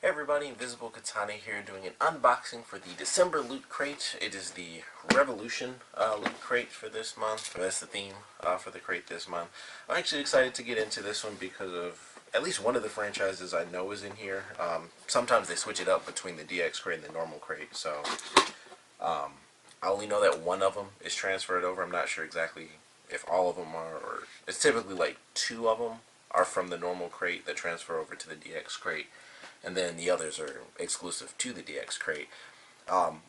Hey everybody, Invisiblekatana here doing an unboxing for the December Loot Crate. It is the Revolution Loot Crate for this month. That's the theme for the crate this month. I'm actually excited to get into this one because of at least one of the franchises I know is in here. Sometimes they switch it up between the DX crate and the normal crate, so I only know that one of them is transferred over. I'm not sure exactly if all of them are, or it's typically like two of them are from the normal crate that transfer over to the DX crate, and then the others are exclusive to the DX crate.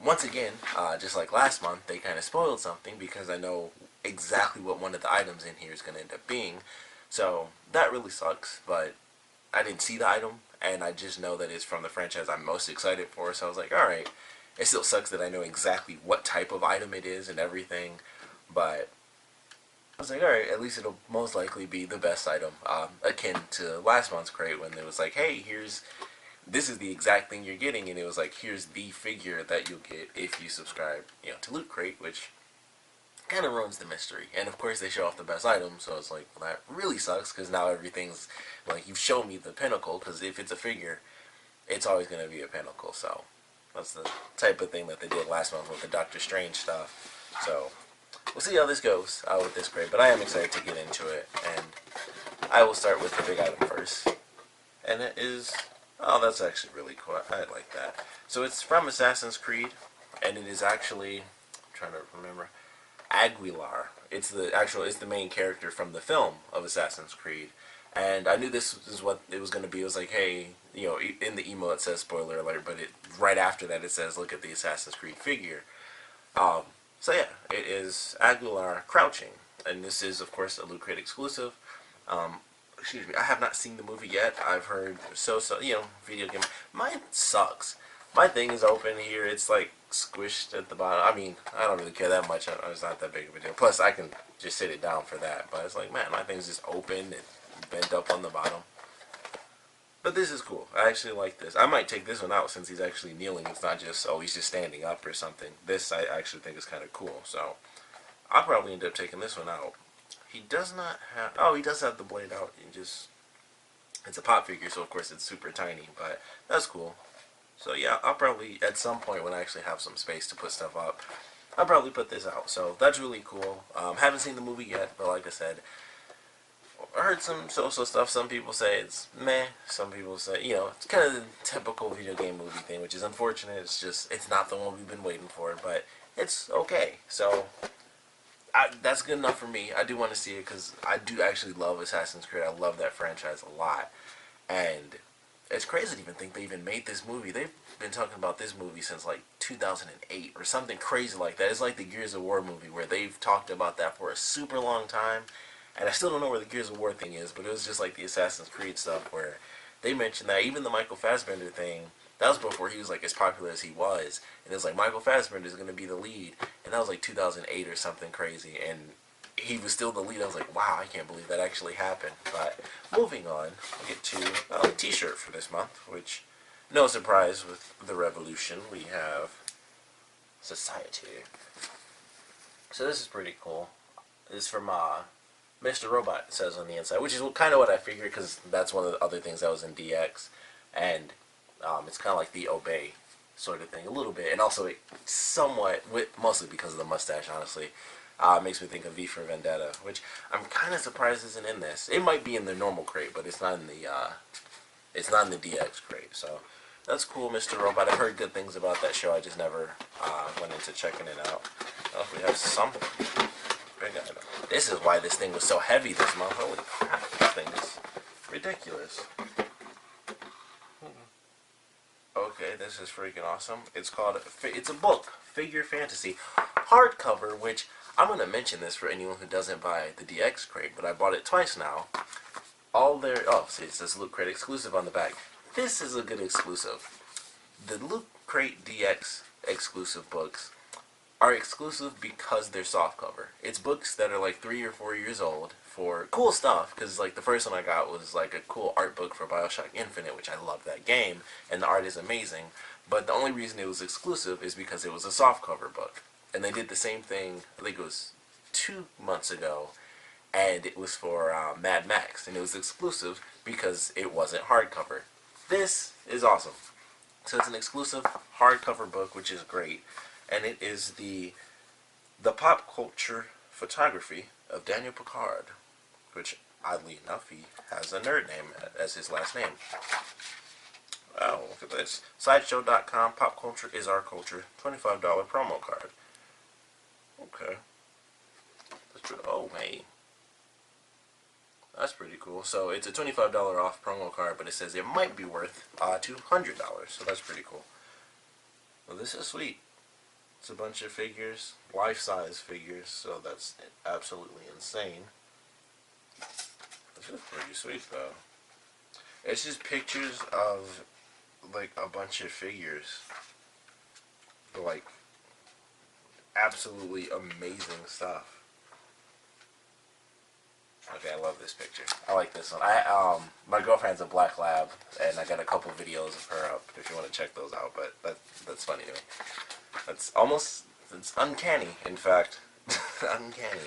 Once again, just like last month, they kind of spoiled something because I know exactly what one of the items in here is going to end up being. So that really sucks, but I didn't see the item, and I just know that it's from the franchise I'm most excited for, so I was like, alright. It still sucks that I know exactly what type of item it is and everything, but I was like, alright, at least it'll most likely be the best item, akin to last month's crate when it was like, hey, this is the exact thing you're getting, and it was like, here's the figure that you'll get if you subscribe, to Lootcrate, which kind of ruins the mystery. And of course, they show off the best item, so it's like, well, that really sucks because now everything's like, you've shown me the pinnacle. Because if it's a figure, it's always going to be a pinnacle. So that's the type of thing that they did last month with the Doctor Strange stuff. So we'll see how this goes with this crate, but I am excited to get into it, and I will start with the big item first, and it is. Oh, that's actually really cool. I like that. So it's from Assassin's Creed, and it is actually, I'm trying to remember, Aguilar. It's the main character from the film of Assassin's Creed, and I knew this is what it was going to be. It was like, hey, in the email it says spoiler alert, but right after that it says look at the Assassin's Creed figure. So yeah, it is Aguilar crouching, and this is of course a Loot Crate exclusive. Excuse me, I have not seen the movie yet. I've heard video game. Mine sucks. My thing is open here. It's like squished at the bottom. I mean, I don't really care that much. It's not that big of a deal. Plus, I can just sit it down for that. But it's like, man, my thing's just open and bent up on the bottom. But this is cool. I actually like this. I might take this one out since he's actually kneeling. It's not just, oh, he's just standing up or something. This I actually think is kind of cool. So I'll probably end up taking this one out. He does not have... Oh, he does have the blade out. It's a pop figure, so of course it's super tiny, but that's cool. So yeah, I'll probably, at some point when I actually have some space to put stuff up, I'll probably put this out. So that's really cool. Haven't seen the movie yet, but like I said, I heard some so-so stuff. Some people say it's meh. Some people say, it's kind of the typical video game movie thing, which is unfortunate. It's not the one we've been waiting for, but it's okay. So that's good enough for me. I do want to see it because I do actually love Assassin's Creed. I love that franchise a lot. And it's crazy to even think they even made this movie. They've been talking about this movie since like 2008 or something crazy like that. It's like the Gears of War movie where they've talked about that for a super long time. And I still don't know where the Gears of War thing is, but it was just like the Assassin's Creed stuff where they mentioned that. Even the Michael Fassbender thing, that was before he was like as popular as he was. And it was like Michael Fassbender is going to be the lead. And that was like 2008 or something crazy. And he was still the lead. I was like, wow, I can't believe that actually happened. But moving on, we'll get to a t-shirt for this month, which, no surprise with the Revolution, we have Society. So this is pretty cool. This is from Mr. Robot, it says on the inside, which is kind of what I figured because that's one of the other things that was in DX. And it's kind of like the Obey sort of thing, a little bit. And also it somewhat, mostly because of the mustache, honestly, makes me think of V for Vendetta, which I'm kind of surprised isn't in this. It might be in the normal crate, but it's not in the DX crate. So that's cool, Mr. Robot. I've heard good things about that show. I just never went into checking it out. Oh, we have something. This is why this thing was so heavy this month. Holy crap, this thing is ridiculous. Okay, this is freaking awesome. It's a book, Figure Fantasy, hardcover, which I'm going to mention this for anyone who doesn't buy the DX crate, but I bought it twice now. See, it says Loot Crate exclusive on the back. This is a good exclusive. The Loot Crate DX exclusive books are exclusive because they're softcover. It's books that are like 3 or 4 years old for cool stuff, because like the first one I got was like a cool art book for BioShock Infinite, which I love that game, and the art is amazing, but the only reason it was exclusive is because it was a softcover book. And they did the same thing, I think it was 2 months ago, and it was for Mad Max, and it was exclusive because it wasn't hardcover. this is awesome. So it's an exclusive hardcover book, which is great, and it is the pop culture photography of Daniel Picard, which oddly enough he has a nerd name as his last name. Oh, look at this. Sideshow.com, pop culture is our culture, $25 promo card. Okay. Oh, hey. That's pretty cool. So it's a $25 off promo card, but it says it might be worth $200. So that's pretty cool. Well, this is sweet. It's a bunch of figures, life-size figures, so that's absolutely insane. This is pretty sweet, though. It's just pictures of, like, a bunch of figures. Like, absolutely amazing stuff. Okay, I love this picture. I like this one. My girlfriend's a black lab, and I got a couple videos of her up if you want to check those out. But that's funny to me. It's uncanny, in fact. Uncanny.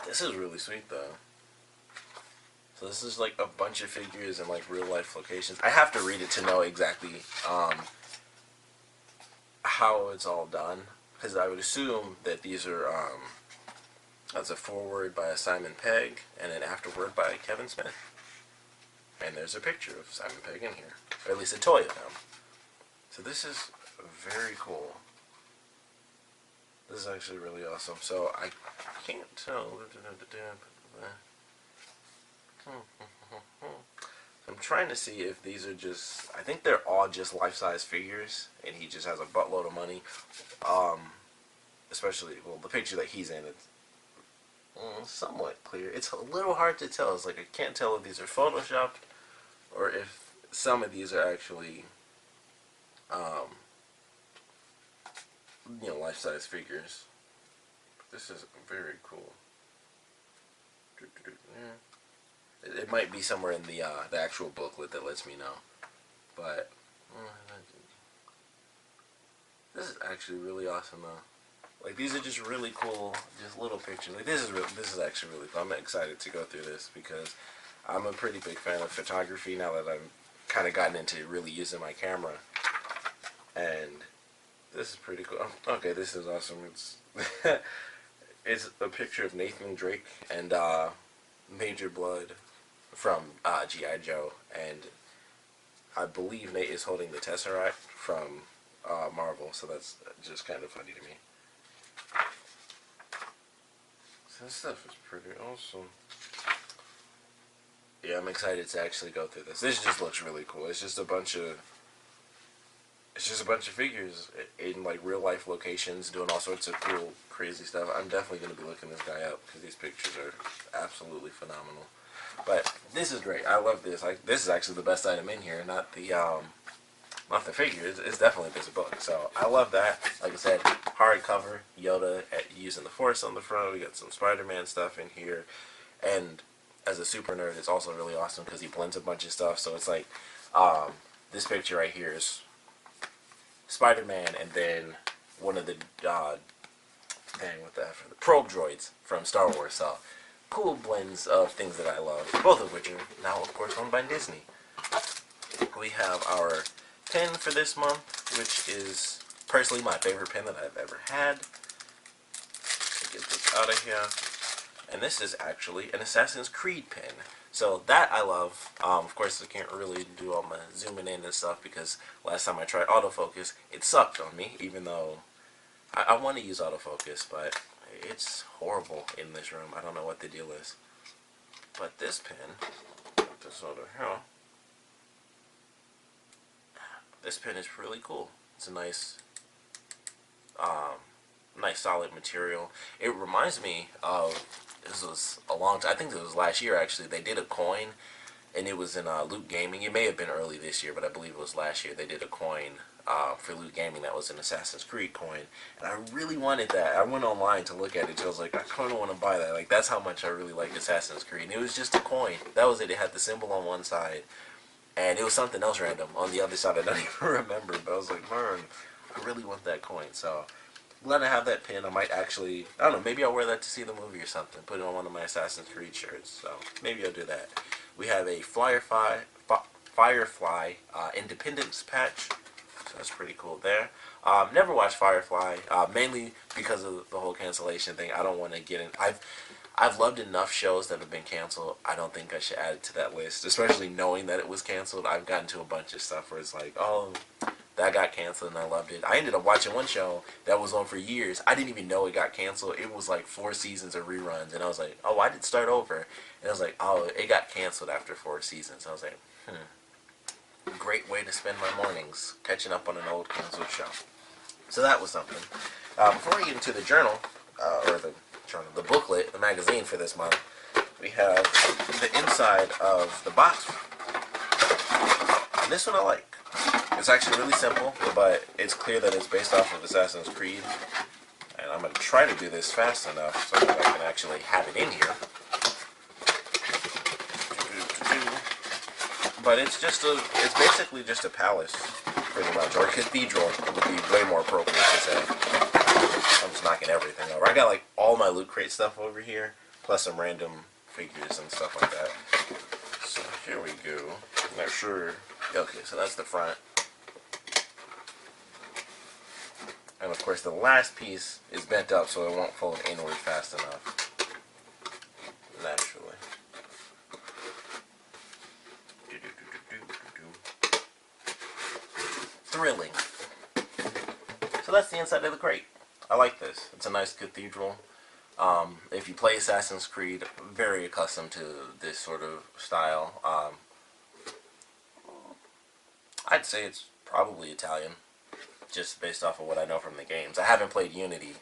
This is really sweet, though. So this is like a bunch of figures in like real life locations. I have to read it to know exactly how it's all done, because I would assume that these are that's a foreword by Simon Pegg and an afterword by Kevin Smith. And there's a picture of Simon Pegg in here, or at least a toy of him. So this is very cool. This is actually really awesome. So I can't tell. I'm trying to see if these are just, I think they're all just life-size figures, and he just has a buttload of money. Especially, well, the picture that he's in, it's somewhat clear. It's a little hard to tell. It's like I can't tell if these are photoshopped or if some of these are actually, life-size figures. This is very cool. It might be somewhere in the actual booklet that lets me know, but this is actually really awesome though. Like, these are just really cool, just little pictures. Like, this is actually really cool. I'm excited to go through this because I'm a pretty big fan of photography now that I've kind of gotten into really using my camera, and this is pretty cool. Okay, this is awesome. It's a picture of Nathan Drake and Major Blood from G.I. Joe, and I believe Nate is holding the Tesseract from Marvel, so that's just kind of funny to me. So this stuff is pretty awesome. Yeah, I'm excited to actually go through this. This just looks really cool. It's just a bunch of figures in like real life locations doing all sorts of cool, crazy stuff. I'm definitely going to be looking this guy up because these pictures are absolutely phenomenal. But this is great. I love this. This is actually the best item in here, not the figure. It's definitely this book. So I love that. Like I said, hardcover, Yoda using the Force on the front. We got some Spider-Man stuff in here, and as a super nerd, it's also really awesome because he blends a bunch of stuff. So it's like this picture right here is Spider-Man, and then one of the the probe droids from Star Wars. So cool blends of things that I love, both of which are now, of course, owned by Disney. We have our pin for this month, which is personally my favorite pin that I've ever had. Get this out of here. And this is actually an Assassin's Creed pin. So that I love. Of course, I can't really do all my zooming in and stuff because last time I tried autofocus, it sucked on me, even though I want to use autofocus, but it's horrible in this room. I don't know what the deal is. But this pin, this over here, this pin is really cool. It's a nice, nice solid material. It reminds me of, this was a long time, I think it was last year actually, they did a coin, and it was in Loot Gaming. It may have been early this year, but I believe it was last year. They did a coin for Loot Gaming that was an Assassin's Creed coin, and I really wanted that. I went online to look at it, so I was like, I kind of want to buy that. Like, that's how much I really like Assassin's Creed. And it was just a coin. That was it. It had the symbol on one side, and it was something else random on the other side. I don't even remember, but I was like, man, I really want that coin. So glad I have that pin. I might actually, I don't know, maybe I'll wear that to see the movie or something. Put it on one of my Assassin's Creed shirts. So maybe I'll do that. We have a Firefly Independence patch. So that's pretty cool there. Never watched Firefly, mainly because of the whole cancellation thing. I don't want to get in. I've loved enough shows that have been canceled. I don't think I should add it to that list, especially knowing that it was canceled. I've gotten to a bunch of stuff where it's like, oh, that got canceled and I loved it. I ended up watching one show that was on for years. I didn't even know it got canceled. It was like 4 seasons of reruns, and I was like, oh, why did it start over? And I was like, oh, it got canceled after 4 seasons. I was like, great way to spend my mornings, catching up on an old canceled show. So that was something. Before we get into the journal, or the booklet, the magazine for this month, we have the inside of the box. And this one I like. It's actually really simple, but it's clear that it's based off of Assassin's Creed. And I'm going to try to do this fast enough so that I can actually have it in here. But it's basically just a palace, pretty much, or a cathedral would be way more appropriate to say. I'm just knocking everything over. I got like all my Loot Crate stuff over here, plus some random figures and stuff like that. So here we go. I'm not sure. Okay, so that's the front. And of course the last piece is bent up so it won't fold inward fast enough. Naturally. Thrilling. So that's the inside of the crate. I like this. It's a nice cathedral. If you play Assassin's Creed, very accustomed to this sort of style. I'd say it's probably Italian, just based off of what I know from the games. I haven't played Unity,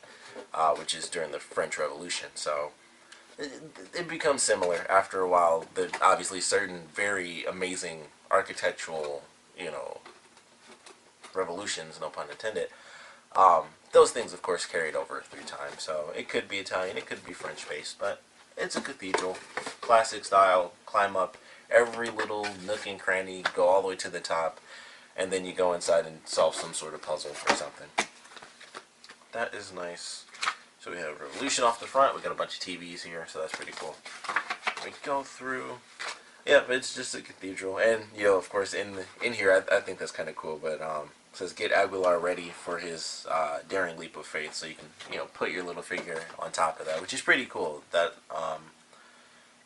which is during the French Revolution, so it becomes similar after a while. There's obviously certain very amazing architectural, revolutions, no pun intended. Those things, of course, carried over through time, so it could be Italian, it could be French-based, but it's a cathedral, classic style, climb up every little nook and cranny, go all the way to the top, and then you go inside and solve some sort of puzzle or something. That is nice. So we have Revolution off the front, we got a bunch of TVs here, so that's pretty cool. We go through, yeah, it's just a cathedral, and, of course, in here, I think that's kind of cool, but, it says, get Aguilar ready for his daring leap of faith, so you can, put your little figure on top of that, which is pretty cool. That,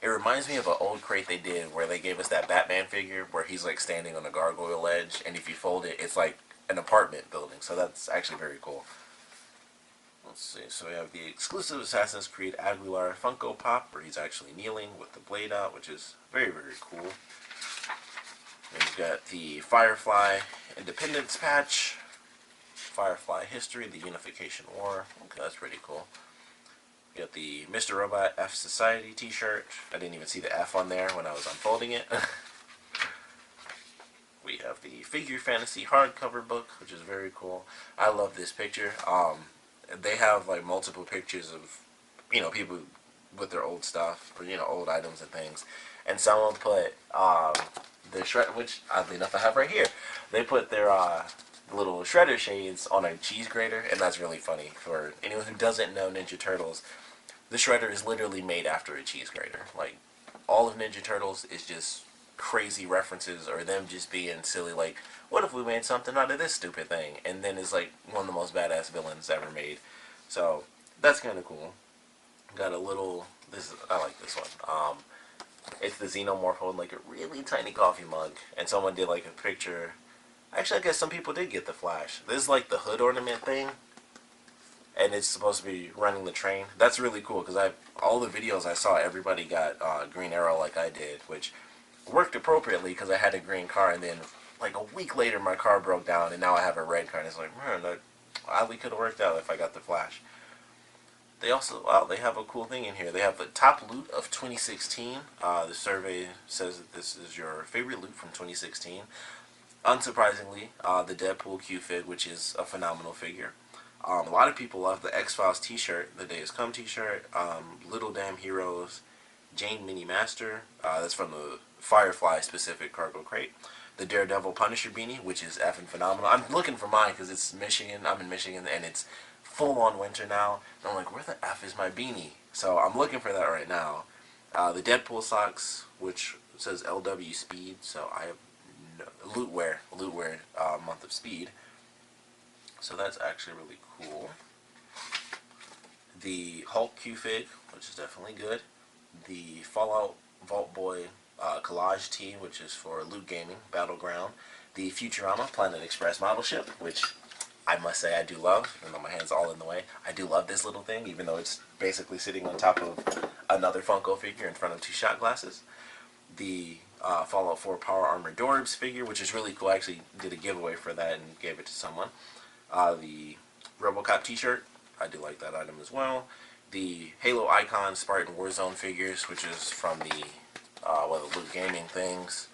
it reminds me of an old crate they did where they gave us that Batman figure where he's, like, standing on a gargoyle ledge, and if you fold it, it's like an apartment building, so that's actually very cool. Let's see, so we have the exclusive Assassin's Creed Aguilar Funko Pop, where he's actually kneeling with the blade out, which is very, very cool. And you've got the Firefly Independence patch, Firefly History, the Unification War. Okay, that's pretty cool. You got the Mr. Robot F Society t-shirt. I didn't even see the F on there when I was unfolding it. We have the Figure Fantasy hardcover book, which is very cool. I love this picture. They have like multiple pictures of, people with their old stuff, or, old items and things. And someone put, the shred, which oddly enough I have right here. They put their little shredder shades on a cheese grater, and that's really funny. For anyone who doesn't know Ninja Turtles, the shredder is literally made after a cheese grater. Like, all of Ninja Turtles is just crazy references, or them just being silly, like, what if we made something out of this stupid thing? And then it's like one of the most badass villains ever made. So that's kind of cool. Got a little, I like this one. It's the Xenomorph holding like a really tiny coffee mug, and someone did like a picture. Actually, I guess some people did get the Flash. This is like the hood ornament thing, and it's supposed to be running the train. That's really cool because all the videos I saw, everybody got Green Arrow like I did, which worked appropriately because I had a green car, and then like a week later my car broke down, and now I have a red car, and it's like, man, that oddly could have worked out if I got the Flash. They also, they have a cool thing in here. They have the top loot of 2016. The survey says that this is your favorite loot from 2016. Unsurprisingly, the Deadpool Q-Fig, which is a phenomenal figure. A lot of people love the X-Files t-shirt, the Day Has Come t-shirt, Little Damn Heroes, Jane Mini Master, that's from the Firefly specific cargo crate. The Daredevil Punisher beanie, which is effing phenomenal. I'm looking for mine because it's Michigan. I'm in Michigan, and it's full-on winter now. And I'm like, where the F is my beanie? So I'm looking for that right now. The Deadpool socks, which says LW Speed, so I have lootwear month of speed. So that's actually really cool. The Hulk Q-Fig, which is definitely good. The Fallout Vault Boy collage tee, which is for Loot Gaming Battleground. The Futurama Planet Express model ship, which I must say I do love, even though my hand's all in the way. I do love this little thing, even though it's basically sitting on top of another Funko figure in front of 2 shot glasses. The Fallout 4 Power Armor Dorbs figure, which is really cool. I actually did a giveaway for that and gave it to someone. The RoboCop t-shirt, I do like that item as well. The Halo Icon Spartan Warzone figures, which is from the Loot Gaming things.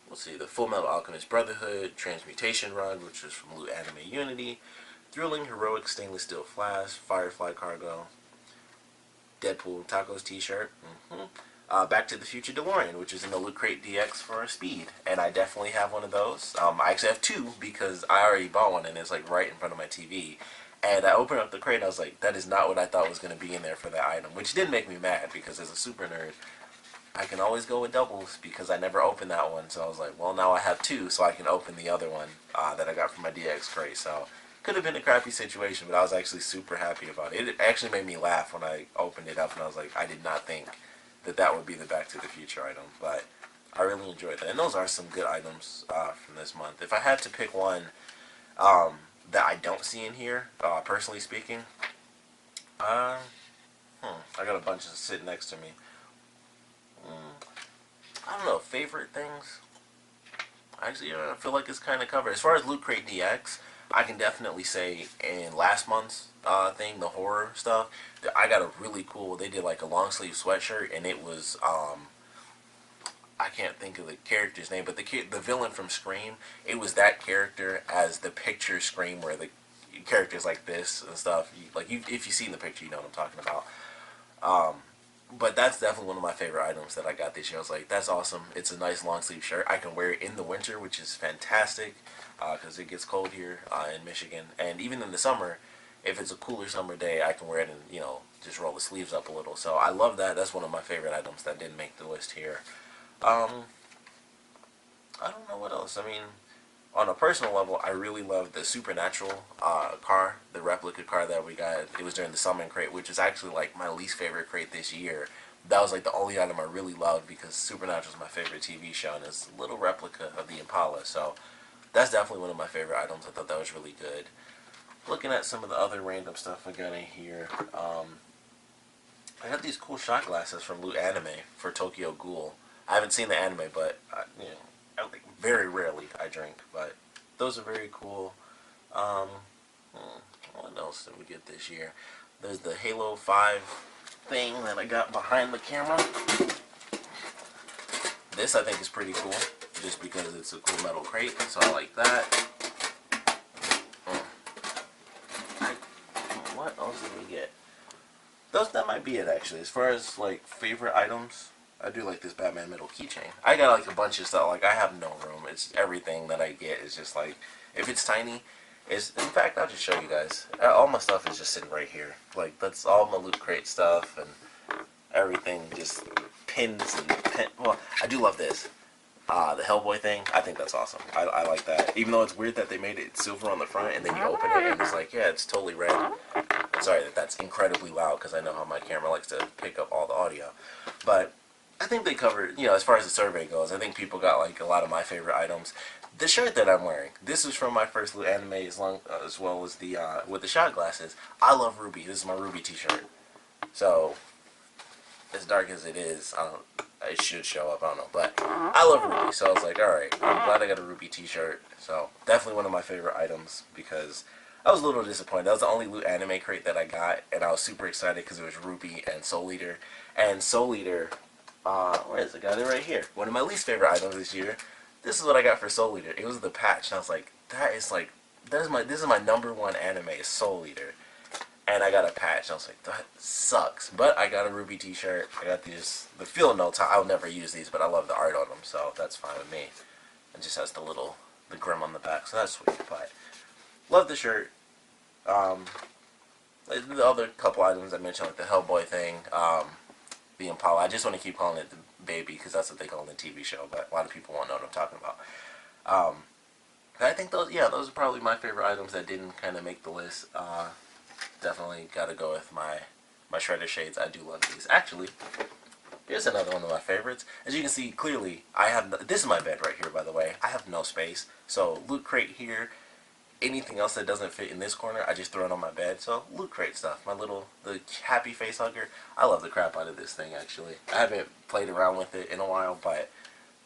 Let's see, the Full Metal Alchemist Brotherhood Transmutation Rod, which is from Loot Anime Unity. Thrilling Heroic Stainless Steel Flask, Firefly Cargo. Deadpool Tacos t-shirt. Back to the Future DeLorean, which is in the Lootcrate DX for Speed, and I definitely have one of those. I actually have 2 because I already bought one and it's like right in front of my TV. And I opened up the crate and I was like, that is not what I thought was going to be in there for that item, which did make me mad because as a super nerd, I can always go with doubles because I never opened that one. So I was like, well, now I have 2, so I can open the other one that I got from my DX crate. So could have been a crappy situation, but I was actually super happy about it. It actually made me laugh when I opened it up and I was like, I did not think that would be the Back to the Future item, but I really enjoyed that. And those are some good items from this month. If I had to pick one that I don't see in here, personally speaking, I got a bunch of sitting next to me. I don't know, favorite things? Actually, I feel like it's kind of covered. As far as Loot Crate DX, I can definitely say in last month's thing, the horror stuff, I got a really cool, they did like a long sleeve sweatshirt, and it was, I can't think of the character's name, but the villain from Scream, it was that character as the picture Scream, where the characters like this and stuff, if you see the picture, you know what I'm talking about. But that's definitely one of my favorite items that I got this year. I was like, that's awesome. It's a nice long sleeve shirt. I can wear it in the winter, which is fantastic because it gets cold here in Michigan. And even in the summer, if it's a cooler summer day, I can wear it and, just roll the sleeves up a little. So I love that. That's one of my favorite items that didn't make the list here. I don't know what else. I mean, on a personal level, I really love the Supernatural car, the replica car that we got. It was during the Summon crate, which is actually like my least favorite crate this year. That was like the only item I really loved because Supernatural is my favorite TV show, and it's a little replica of the Impala. So that's definitely one of my favorite items. I thought that was really good. Looking at some of the other random stuff I got in here, I got these cool shot glasses from Loot Anime for Tokyo Ghoul. I haven't seen the anime, but very rarely I drink, but those are very cool. What else did we get this year? There's the Halo 5 thing that I got behind the camera. This I think is pretty cool, just because it's a cool metal crate, so I like that. What else did we get? That might be it actually. As far as like favorite items, I do like this Batman metal keychain. I got like a bunch of stuff. Like I have no room. It's everything that I get is just like, if it's tiny, in fact, I'll just show you guys. All my stuff is just sitting right here. Like that's all my Loot Crate stuff and everything. Just pins and well, I do love this. The Hellboy thing. I think that's awesome. I like that. Even though it's weird that they made it silver on the front and then you open it and it's like, yeah, it's totally red. I'm sorry that's incredibly loud because I know how my camera likes to pick up all the audio, but I think they covered, as far as the survey goes, I think people got like a lot of my favorite items. The shirt that I'm wearing, this is from my first Loot Anime as well as the, with the shot glasses. I love Ruby. This is my Ruby t-shirt. So, as dark as it is, it should show up, I don't know. But I love Ruby, so I was like, alright, I'm glad I got a Ruby t-shirt. So, definitely one of my favorite items because I was a little disappointed. That was the only Loot Anime crate that I got, and I was super excited because it was Ruby and Soul Eater. And Soul Eater, where is it? Got it right here. One of my least favorite items this year. This is what I got for Soul Eater. It was the patch, and I was like, this is my #1 anime, is Soul Eater. And I got a patch, and I was like, that sucks. But I got a Ruby t-shirt. I got the field notes. I'll never use these, but I love the art on them, so that's fine with me. It just has the grim on the back, so that's sweet. But love the shirt. The other couple items I mentioned, like the Hellboy thing, the Impala. I just want to keep calling it the baby because that's what they call it in the TV show, but a lot of people won't know what I'm talking about. I think those, yeah, those are probably my favorite items that didn't kind of make the list. Definitely got to go with my shredder shades. I do love these. Actually, here's another one of my favorites. As you can see clearly, I have this is my bed right here. By the way, I have no space, so loot crate here. Anything else that doesn't fit in this corner, I just throw it on my bed. So loot crate stuff. The happy face hugger. I love the crap out of this thing. Actually, I haven't played around with it in a while, but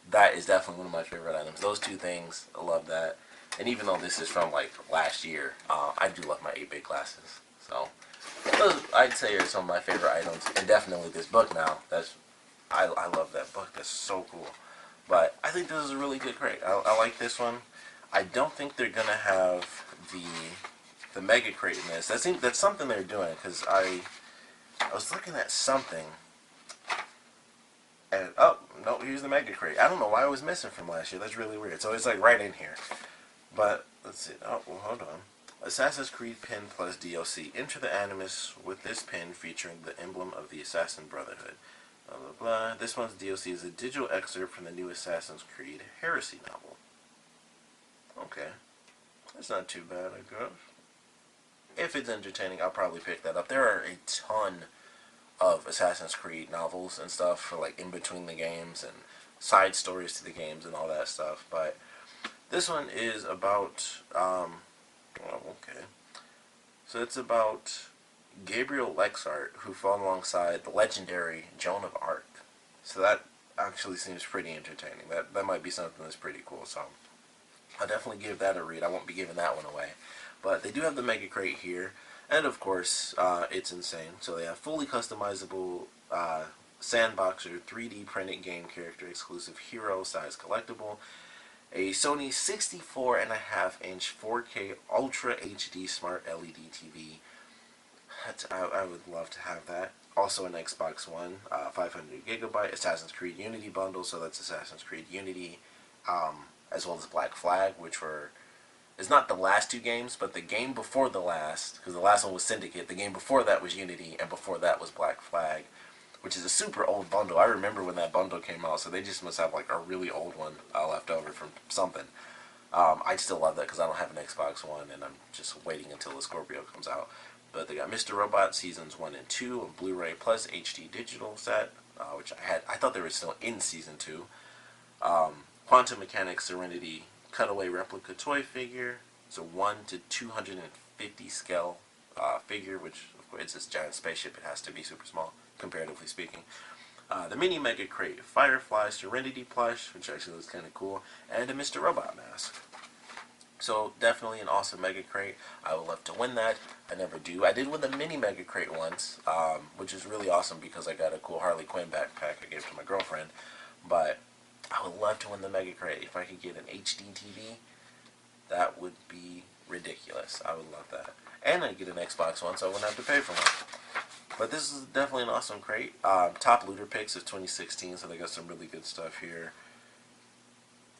that is definitely one of my favorite items. Those two things, I love that. And even though this is from like last year, I do love my 8-bit glasses. So those, I'd say, are some of my favorite items. And definitely this book now. I love that book. That's so cool. But I think this is a really good crate. I like this one. I don't think they're gonna have the mega crate in this. That's something they're doing, because I was looking at something. And, oh, no, here's the mega crate. I don't know why it was missing from last year. That's really weird. So it's like right in here. But, let's see. Oh, well, hold on. Assassin's Creed pin plus DLC. Enter the Animus with this pin featuring the emblem of the Assassin Brotherhood. Blah, blah, blah. This one's DLC is a digital excerpt from the new Assassin's Creed Heresy novel. Okay. That's not too bad, I guess. If it's entertaining, I'll probably pick that up. There are a ton of Assassin's Creed novels and stuff for like in between the games and side stories to the games and all that stuff. But this one is about, oh, okay. So it's about Gabriel Lexart, who fought alongside the legendary Joan of Arc. So that actually seems pretty entertaining. That might be something that's pretty cool. So I'll definitely give that a read. I won't be giving that one away. But they do have the Mega Crate here. And of course, it's insane. So they have fully customizable Sandboxer 3D printed game character exclusive hero size collectible. A Sony 64.5-inch 4K Ultra HD Smart LED TV. I would love to have that. Also an Xbox One, 500GB Assassin's Creed Unity bundle. So that's Assassin's Creed Unity, as well as Black Flag, which is not the last two games, but the game before the last, because the last one was Syndicate, the game before that was Unity, and before that was Black Flag, which is a super old bundle. I remember when that bundle came out, so they just must have like a really old one left over from something. I still love that because I don't have an Xbox One, and I'm just waiting until the Scorpio comes out. But they got Mr. Robot Seasons 1 and 2, a Blu-ray plus HD digital set, which I thought they were still in Season 2. Quantum Mechanics Serenity Cutaway Replica Toy Figure. It's a 1 to 250 scale figure, which, of course, it's this giant spaceship. It has to be super small, comparatively speaking. The Mini Mega Crate Firefly Serenity plush, which actually looks kind of cool, and a Mr. Robot mask. So definitely an awesome Mega Crate. I would love to win that. I never do. I did win the Mini Mega Crate once, which is really awesome because I got a cool Harley Quinn backpack I gave to my girlfriend. But I would love to win the Mega Crate. If I could get an HD TV, that would be ridiculous. I would love that. And I'd get an Xbox One, so I wouldn't have to pay for one. But this is definitely an awesome crate. Top looter picks of 2016, so they got some really good stuff here.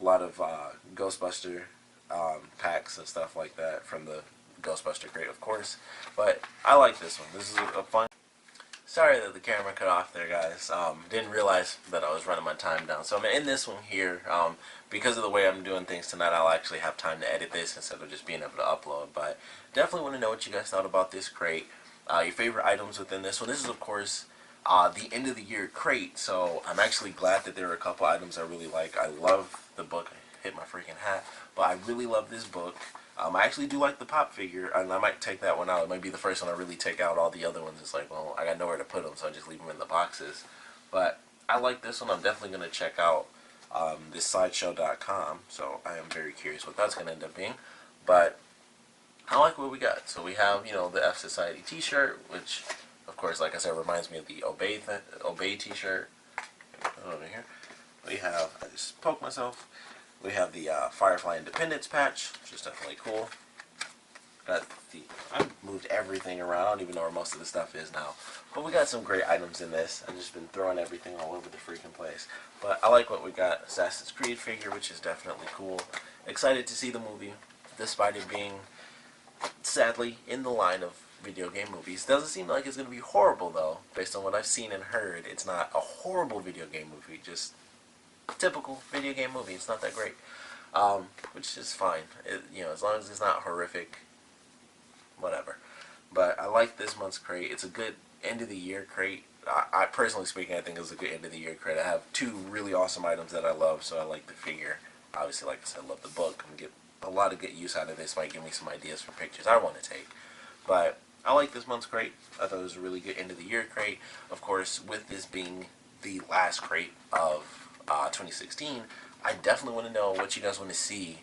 A lot of Ghostbuster packs and stuff like that from the Ghostbuster crate, of course. But I like this one. This is a fun. Sorry that the camera cut off there, guys. Didn't realize that I was running my time down. So I'm in this one here. Because of the way I'm doing things tonight, I'll actually have time to edit this instead of just being able to upload. But definitely want to know what you guys thought about this crate. Your favorite items within this one. This is, of course, the end of the year crate. So I'm actually glad that there are a couple items I really like. I love the book. I hit my freaking hat. But I really love this book. I actually do like the pop figure, and I might take that one out. It might be the first one I really take out. All the other ones, it's like, well, I got nowhere to put them, so I just leave them in the boxes. But I like this one. I'm definitely going to check out this sideshow.com, so I am very curious what that's going to end up being. But I like what we got. So we have, the F Society t-shirt, which, of course, like I said, reminds me of the Obey t-shirt. Over here. We have, I just poked myself. We have the Firefly Independence patch, which is definitely cool. I've moved everything around. I don't even know where most of the stuff is now. But we got some great items in this. I've just been throwing everything all over the freaking place. But I like what we got. Assassin's Creed figure, which is definitely cool. Excited to see the movie, despite it being, sadly, in the line of video game movies. Doesn't seem like it's going to be horrible, though. Based on what I've seen and heard, it's not a horrible video game movie. Just typical video game movie. It's not that great. which is fine. As long as it's not horrific, whatever. But I like this month's crate. It's a good end of the year crate. I personally speaking, I think it's a good end of the year crate. I have two really awesome items that I love, so I like the figure. Obviously, like I said, I love the book. I'm gonna get a lot of good use out of this. Might give me some ideas for pictures I want to take. But I like this month's crate. I thought it was a really good end of the year crate. Of course, with this being the last crate of 2016, I definitely want to know what you guys want to see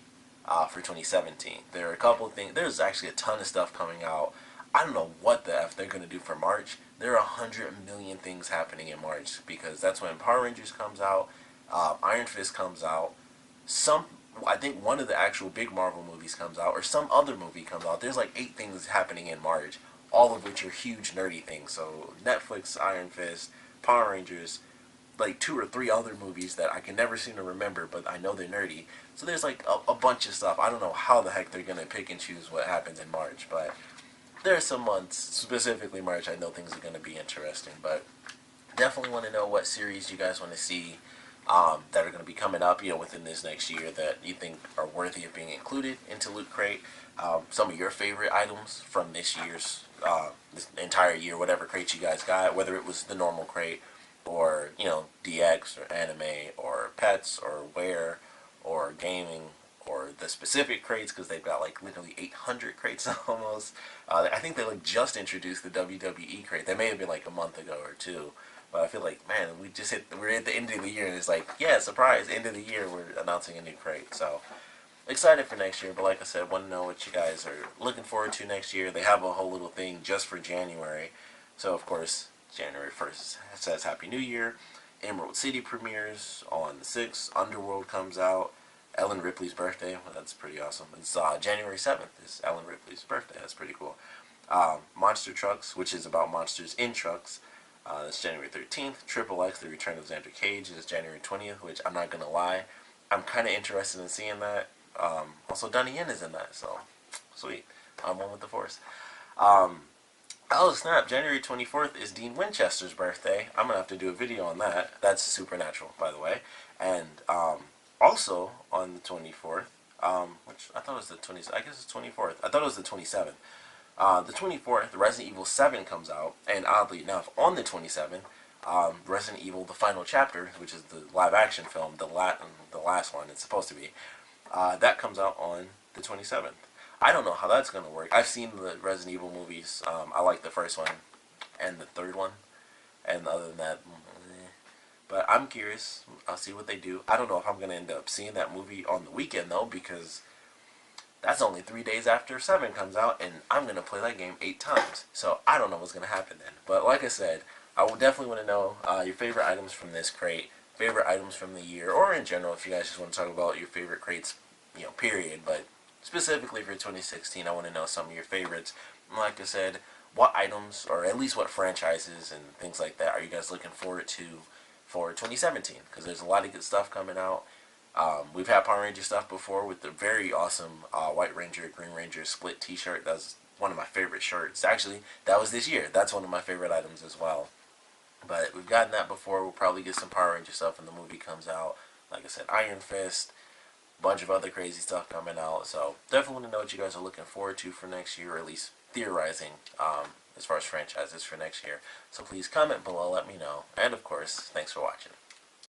for 2017. There are a couple of things. There's actually a ton of stuff coming out. I don't know what the F they're going to do for March. There are 100 million things happening in March because that's when Power Rangers comes out, Iron Fist comes out, I think one of the actual big Marvel movies comes out, or some other movie comes out. There's like 8 things happening in March, all of which are huge nerdy things. So Netflix, Iron Fist, Power Rangers, like 2 or 3 other movies that I can never seem to remember, but I know they're nerdy. So there's like a bunch of stuff. I don't know how the heck they're gonna pick and choose what happens in March, but there are some months, specifically March, I know things are gonna be interesting. But definitely want to know what series you guys want to see that are going to be coming up, within this next year that you think are worthy of being included into Loot Crate. Some of your favorite items from this entire year, whatever crate you guys got, whether it was the normal crate or DX or anime or pets or wear or gaming or the specific crates, because they've got like literally 800 crates almost. I think they like just introduced the WWE crate. They may have been like a month ago or 2. But I feel like, man, we're at the end of the year, and it's like, yeah, surprise, end of the year, we're announcing a new crate. So, excited for next year, but like I said, want to know what you guys are looking forward to next year. They have a whole little thing just for January. So, of course, January 1st says Happy New Year. Emerald City premieres on the 6th. Underworld comes out. Ellen Ripley's birthday. Well, that's pretty awesome. It's January 7th is Ellen Ripley's birthday. That's pretty cool. Monster Trucks, which is about monsters in trucks. That's January 13th. Triple X, The Return of Xander Cage, is January 20th, which I'm not going to lie, I'm kind of interested in seeing that. Also, Donnie Yen is in that, so sweet. I'm one with the Force. Oh, snap. January 24th is Dean Winchester's birthday. I'm going to have to do a video on that. That's Supernatural, by the way. And also on the 24th, which I thought was the 20th, I guess it's 24th. I thought it was the 27th. The 24th, Resident Evil 7 comes out, and oddly enough, on the 27th, Resident Evil: The Final Chapter, which is the live-action film, the last one it's supposed to be, that comes out on the 27th. I don't know how that's going to work. I've seen the Resident Evil movies. I like the first one and the third one, and other than that, but I'm curious. I'll see what they do. I don't know if I'm going to end up seeing that movie on the weekend, though, because that's only 3 days after 7 comes out, and I'm going to play that game 8 times. So I don't know what's going to happen then. But like I said, I will definitely want to know your favorite items from this crate, favorite items from the year, or in general, if you guys just want to talk about your favorite crates, period. But specifically for 2016, I want to know some of your favorites. And like I said, what items, or at least what franchises and things like that, are you guys looking forward to for 2017? Because there's a lot of good stuff coming out. We've had Power Ranger stuff before with the very awesome White Ranger, Green Ranger split t-shirt. That's one of my favorite shirts. Actually, that was this year. That's one of my favorite items as well. But we've gotten that before. We'll probably get some Power Ranger stuff when the movie comes out. Like I said, Iron Fist, a bunch of other crazy stuff coming out. So definitely want to know what you guys are looking forward to for next year, or at least theorizing as far as franchises for next year. So please comment below, let me know. And of course, thanks for watching.